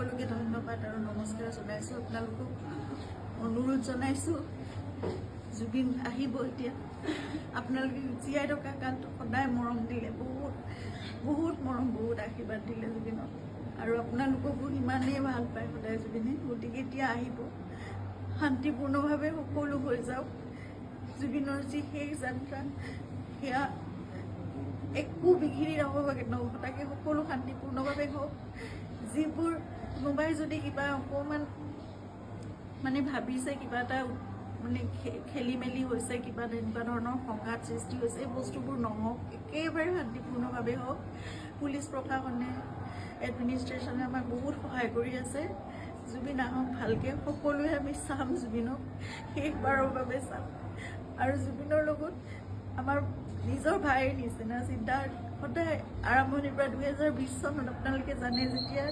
সকলোকে ধন্যবাদ আৰু নমস্কাৰ জনাইছোঁ। আপোনালোকক অনুৰোধ জনাইছোঁ, জুবিন আহিব এতিয়া। আপোনালোকে জীয়াই থকা কালটো সদায় মৰম দিলে, বহুত মৰম, বহুত আশীৰ্বাদ দিলে জুবিনক, আৰু আপোনালোককো ইমানেই ভাল পায় সদায় জুবিনে। গতিকে এতিয়া আহিব, শান্তিপূৰ্ণভাৱে সকলো হৈ যাওক। জুবিনৰ যি শেষ যাত্ৰা, সেয়া একো বিঘিনি নঘটাকে সকলো শান্তিপূৰ্ণভাৱে হওক। যিবোৰ কোনোবাই যদি কিবা অকণমান ভাবিছে, কিবা এটা খেলি মেলি হৈছে, কিবা তেনেকুৱা ধৰণৰ সংঘাত সৃষ্টি হৈছে, এই বস্তুবোৰ নহওক, একেবাৰে শান্তিপূৰ্ণভাৱে হওক। পুলিচ প্ৰশাসনে, এডমিনিষ্ট্ৰেশ্যনে আমাক বহুত সহায় কৰি আছে। জুবিন আহক ভালকৈ, সকলোৱে আমি চাম জুবিনক, শেষবাৰৰ বাবে চাম। আৰু জুবিনৰ লগত আমাৰ নিজৰ ভাইৰ নিচিনা চিন্তা সদায় আৰম্ভণিৰ পৰা 2020 চনত আপোনালোকে জানে, যেতিয়া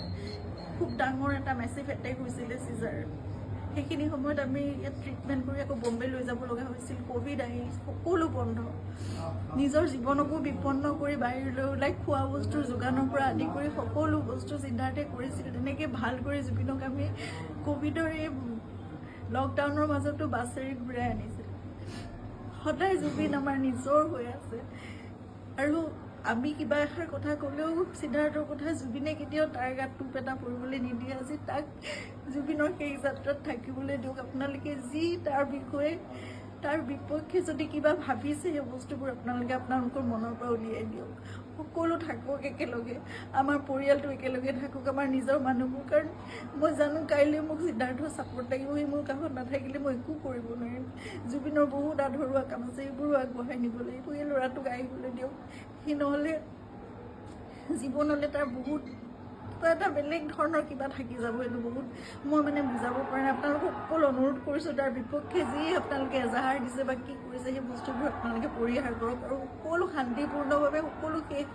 খুব ডাঙৰ এটা মেচিভ এটেক হৈছিলে চিজাৰ, সেইখিনি সময়ত আমি ইয়াত ট্ৰিটমেণ্ট কৰি আকৌ বম্বে লৈ যাব লগা হৈছিল। ক'ভিড আহিল, সকলো বন্ধ, নিজৰ জীৱনকো বিপন্ন কৰি বাহিৰলৈ ওলাই খোৱা বস্তুৰ যোগানৰ পৰা আদি কৰি সকলো বস্তু চিন্তাতে কৰিছিল। তেনেকৈ ভাল কৰি জুবিনক আমি ক'ভিডৰ এই লকডাউনৰ মাজতো বাছেৰে ঘূৰাই আনিছিল। সদায় জুবিন আমাৰ নিজৰ হৈ আছে। আৰু আমি কিবা এষাৰ কথা ক'লেও সিদ্ধাৰ্থৰ কথা, জুবিনে কেতিয়াও তাৰ গাত টোপ এটা পৰিবলৈ নিদিয়ে। আজি তাক জুবিনৰ সেই যাত্ৰাত থাকিবলৈ দিয়ক। আপোনালোকে যি তাৰ বিষয়ে, তাৰ বিপক্ষে যদি কিবা ভাবিছে, সেই বস্তুবোৰ আপোনালোকৰ মনৰ পৰা উলিয়াই দিয়ক। সকলো থাকক একেলগে, আমাৰ পৰিয়ালটো একেলগে থাকক, আমাৰ নিজৰ মানুহবোৰ। কাৰণ মই জানো কাইলৈ মোক সিদ্ধাৰ্থৰ ছাপোৰ্ট লাগিব, সি মোৰ কাষত নাথাকিলে মই একো কৰিব নোৱাৰিম। জুবিনৰ বহুত আধৰুৱা কাম আছে, এইবোৰো আগবঢ়াই নিব লাগিব। এই ল'ৰাটোক আহিবলৈ দিয়ক। সি নহ'লে জীৱনলৈ তাৰ বহুত এটা বেলেগ ধৰণৰ কিবা থাকি যাব। এইটো বহুত মই বুজাব পৰা নাই। আপোনালোকক সকলো অনুৰোধ কৰিছোঁ, তাৰ বিপক্ষে যি আপোনালোকে এজাহাৰ দিছে বা কি কৰিছে, সেই বস্তুবোৰ আপোনালোকে পৰিহাৰ কৰক, আৰু সকলো শান্তিপূৰ্ণভাৱে সকলো শেষ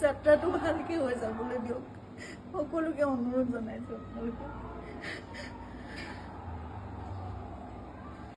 যাত্ৰাটো ভালকৈ হৈ যাবলৈ দিয়ক। সকলোকে অনুৰোধ জনাইছোঁ আপোনালোকে।